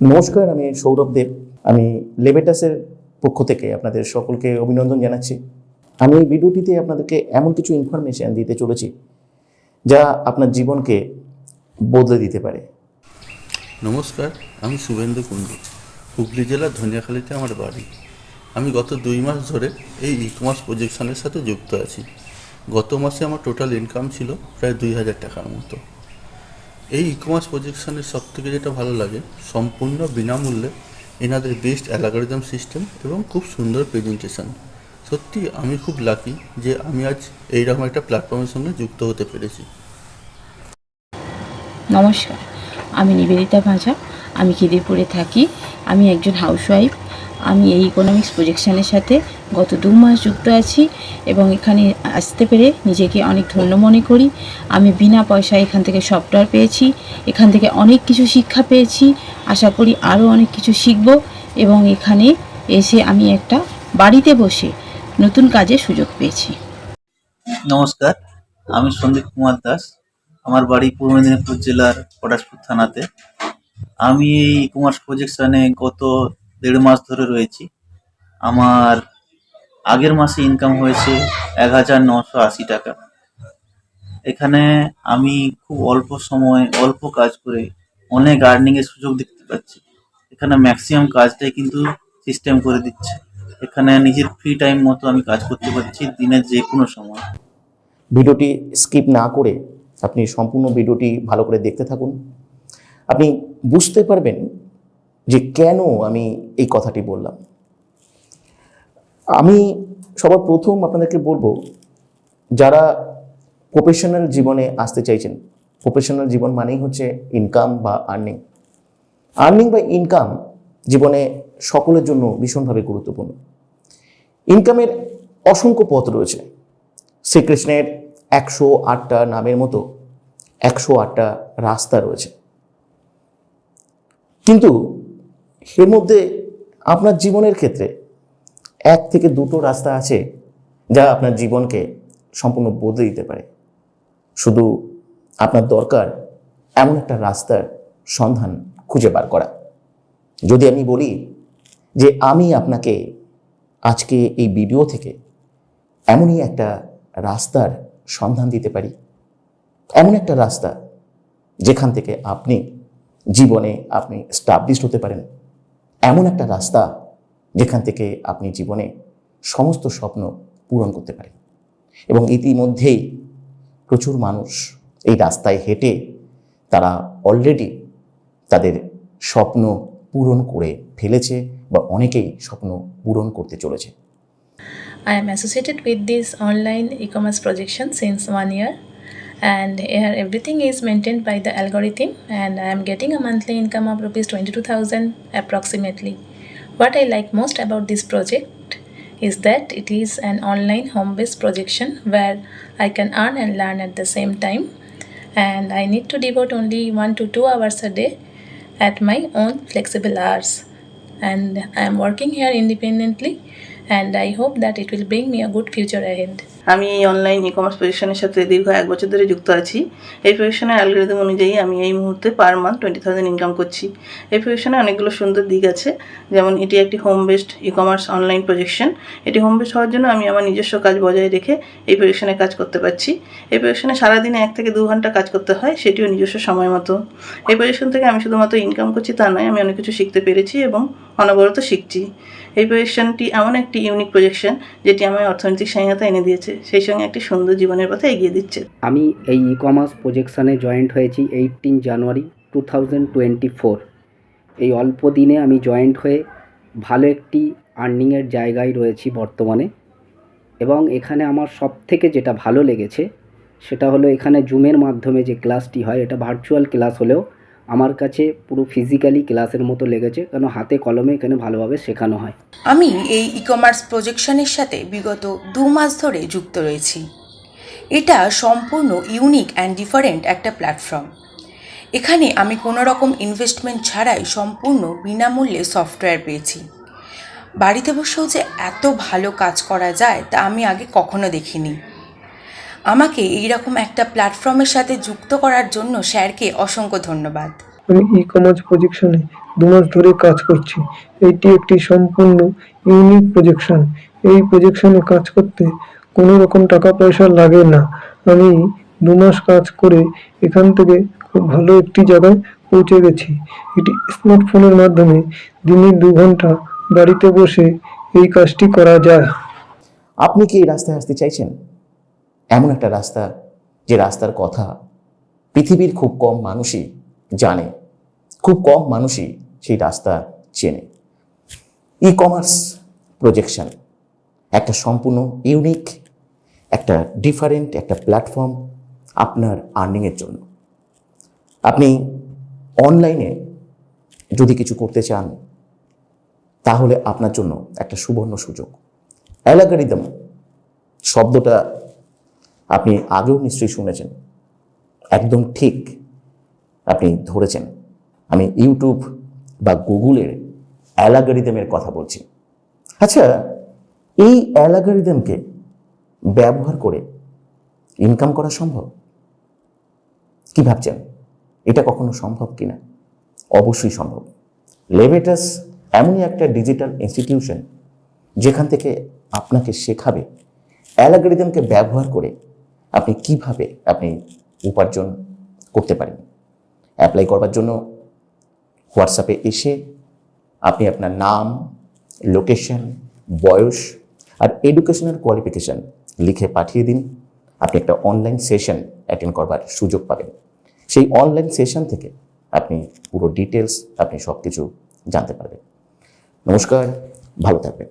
নমস্কার, আমি সৌরভ দেব। আমি লেবেটাসের পক্ষ থেকে আপনাদের সকলকে অভিনন্দন জানাচ্ছি। আমি এই ভিডিওটিতে আপনাদেরকে এমন কিছু ইনফরমেশন দিতে চলেছি যা আপনার জীবনকে বদলে দিতে পারে। নমস্কার, আমি শুভেন্দু কুণ্ডু। হুগলি জেলার ধনিয়াখালীতে আমার বাড়ি। আমি গত 2 মাস ধরে এই ই-কমার্স প্রজেকশনের সাথে যুক্ত আছি। গত মাসে আমার টোটাল ইনকাম ছিল প্রায় 2000 টাকার মতো। এই ই-কমার্স প্রজেকশনের সবথেকে যেটা ভালো লাগে, সম্পূর্ণ বিনামূল্যে এনাদের বেস্ট অ্যালগরিদম সিস্টেম এবং খুব সুন্দর প্রেজেন্টেশন। সত্যি আমি খুব লাকি যে আমি আজ এইরকম একটা প্ল্যাটফর্মের সঙ্গে যুক্ত হতে পেরেছি। নমস্কার, আমি নিবেদিতা ভাঁজা। আমি খিদিরপুরে থাকি। আমি একজন হাউসওয়াইফ। আমি এই ইকোনমিক্স প্রজেকশনের সাথে গত 2 মাস যুক্ত আছি এবং এখানে আসতে পেরে নিজেকে অনেক ধন্য মনে করি। আমি বিনা পয়সায় এখান থেকে সফটওয়্যার পেয়েছি, এখান থেকে অনেক কিছু শিক্ষা পেয়েছি। আশা করি আরও অনেক কিছু শিখব এবং এখানে এসে আমি একটা বাড়িতে বসে নতুন কাজের সুযোগ পেয়েছি। নমস্কার, আমি সন্দীপ কুমার দাস। আমার বাড়ি পূর্ব মেদিনীপুর জেলার পলাশপুর থানাতে। আমি এই ই কমার্স প্রজেকশনে গত 1.5 মাস ধরে রয়েছি। আমার আগের মাসে ইনকাম হয়েছে 1980 টাকা। এখানে আমি খুব অল্প সময় অল্প কাজ করে অনেক আর্নিংয়ের সুযোগ দেখতে পাচ্ছি। এখানে ম্যাক্সিমাম কাজটাই কিন্তু সিস্টেম করে দিচ্ছে। এখানে নিজের ফ্রি টাইম মতো আমি কাজ করতে পারছি দিনের যে কোনো সময়। ভিডিওটি স্কিপ না করে আপনি সম্পূর্ণ ভিডিওটি ভালো করে দেখতে থাকুন। আপনি বুঝতে পারবেন যে কেন আমি এই কথাটি বললাম। আমি সবার প্রথম আপনাদেরকে বলবো, যারা প্রফেশনাল জীবনে আসতে চাইছেন, প্রফেশনাল জীবন মানেই হচ্ছে ইনকাম বা আর্নিং বা ইনকাম জীবনে সকলের জন্য ভীষণভাবে গুরুত্বপূর্ণ। ইনকামের অসংখ্য পথ রয়েছে। শ্রীকৃষ্ণের 108টা নামের মতো 108টা রাস্তা রয়েছে, কিন্তু এর মধ্যে আপনার জীবনের ক্ষেত্রে 1 থেকে 2টো রাস্তা আছে যা আপনার জীবনকে সম্পূর্ণ বদলে দিতে পারে। শুধু আপনার দরকার এমন একটা রাস্তার সন্ধান খুঁজে বার করা। যদি আমি বলি যে আমি আপনাকে আজকে এই ভিডিও থেকে এমনই একটা রাস্তার সন্ধান দিতে পারি, এমন একটা রাস্তা যেখান থেকে আপনি জীবনে স্টাবলিশড হতে পারেন, এমন একটা রাস্তা যেখান থেকে আপনি জীবনে সমস্ত স্বপ্ন পূরণ করতে পারেন। এবং ইতিমধ্যেই প্রচুর মানুষ এই রাস্তায় হেঁটে তারা অলরেডি তাদের স্বপ্ন পূরণ করে ফেলেছে বা অনেকেই স্বপ্ন পূরণ করতে চলেছে। I am associated with this online e-commerce projection since 1 year, and here everything is maintained by the algorithm, and I am getting a monthly income of rupees 22,000 approximately. What I like most about this project is that it is an online home-based projection where I can earn and learn at the same time, and I need to devote only 1 to 2 hours a day at my own flexible hours, and I am working here independently, and I hope that it will bring me a good future ahead. আমি এই online e commerce প্রজেকশনের সাথে দীর্ঘ 1 বছর ধরে যুক্ত আছি। এই প্রজেকশনের algorithm অনুযায়ী আমি এই মুহূর্তে পার মান্থ 20,000 ইনকাম করছি। এই প্রজেকশনে অনেকগুলো সুন্দর দিক আছে, যেমন এটি একটি home based e commerce online projection. এটি হোম বেসড হওয়ার জন্য আমি আমার নিজস্ব কাজ বজায় রেখে এই প্রজেকশনে কাজ করতে পারছি। এই প্রজেকশনে সারাদিনে 1 থেকে 2 ঘন্টা কাজ করতে হয়, সেটিও নিজস্ব সময় মতো। এই প্রজেকশন থেকে আমি শুধুমাত্র ইনকাম করছি তা নয়, আমি অনেক কিছু শিখতে পেরেছি এবং অনবরত শিখছি। এই প্রজেকশনটি এমন একটি ইউনিক প্রজেকশন যেটি আমার অর্থনৈতিক স্বাধীনতা এনে দিয়েছে, সেই সঙ্গে একটি সুন্দর জীবনের পথে এগিয়ে দিচ্ছে। আমি এই ই কমার্স প্রজেকশানে জয়েন্ট হয়েছি 18 জানুয়ারি 2024। এই অল্প দিনে আমি জয়েন্ট হয়ে ভালো একটি আর্নিংয়ের জায়গায় রয়েছি বর্তমানে। এবং এখানে আমার সবথেকে যেটা ভালো লেগেছে সেটা হলো এখানে জুমের মাধ্যমে যে ক্লাসটি হয়, এটা ভার্চুয়াল ক্লাস হলেও আমার কাছে পুরো ফিজিক্যালি ক্লাসের মতো লেগেছে, কারণ হাতে কলমে এখানে ভালোভাবে শেখানো হয়। আমি এই ই কমার্স প্রজেকশনের সাথে বিগত 2 মাস ধরে যুক্ত রয়েছি। এটা সম্পূর্ণ ইউনিক অ্যান্ড ডিফারেন্ট একটা প্ল্যাটফর্ম। এখানে আমি কোনো রকম ইনভেস্টমেন্ট ছাড়াই সম্পূর্ণ বিনামূল্যে সফটওয়্যার পেয়েছি। বাড়িতে বসেও যে এত ভালো কাজ করা যায় তা আমি আগে কখনো দেখিনি। আমাকে এইরকম একটা প্ল্যাটফর্মের সাথে যুক্ত করার জন্য স্যারকে অসংখ্য ধন্যবাদ। আমি ই কমার্স প্রজেকশনে 2 মাস ধরে কাজ করছি। এইটি একটি সম্পূর্ণ ইউনিক প্রজেকশন। এই প্রজেকশনে কাজ করতে কোনো রকম টাকা পয়সা লাগে না। আমি 2 মাস কাজ করে এখান থেকে খুব ভালো একটি জায়গায় পৌঁছে গেছি। এটি স্মার্টফোনের মাধ্যমে দিনে 2 ঘন্টা বাড়িতে বসে এই কাজটি করা যায়। আপনি কি এই রাস্তায় আসতে চাইছেন? এমন একটা রাস্তা, যে রাস্তার কথা পৃথিবীর খুব কম মানুষই জানে, খুব কম মানুষই সেই রাস্তা চেনে। ই কমার্স প্রজেকশন একটা সম্পূর্ণ ইউনিক, একটা ডিফারেন্ট একটা প্ল্যাটফর্ম আপনার আর্নিংয়ের জন্য। আপনি অনলাইনে যদি কিছু করতে চান, তাহলে আপনার জন্য একটা সুবর্ণ সুযোগ। অ্যালগরিদম শব্দটা আপনি আগেও নিশ্চয়ই শুনেছেন, একদম ঠিক আপনি ধরেছেন। আমি ইউটিউব বা গুগলের অ্যালগরিদমের কথা বলছি। আচ্ছা, এই অ্যালগরিদমকে ব্যবহার করে ইনকাম করা সম্ভব? কি ভাবছেন, এটা কখনো সম্ভব কিনা? অবশ্যই সম্ভব। লেভেটাস এমনই একটা ডিজিটাল ইনস্টিটিউশন যেখান থেকে আপনাকে শেখাবে অ্যালগরিদমকে ব্যবহার করে আপনি কিভাবে আপনি উপার্জন করতে পারেন। অ্যাপ্লাই করবার জন্য হোয়াটসঅ্যাপে এসে আপনি আপনার নাম, লোকেশন, বয়স আর এডুকেশনাল কোয়ালিফিকেশান লিখে পাঠিয়ে দিন। আপনি একটা অনলাইন সেশন অ্যাটেন্ড করবার সুযোগ পাবেন। সেই অনলাইন সেশন থেকে আপনি পুরো ডিটেলস, আপনি সব কিছু জানতে পারবেন। নমস্কার, ভালো থাকবেন।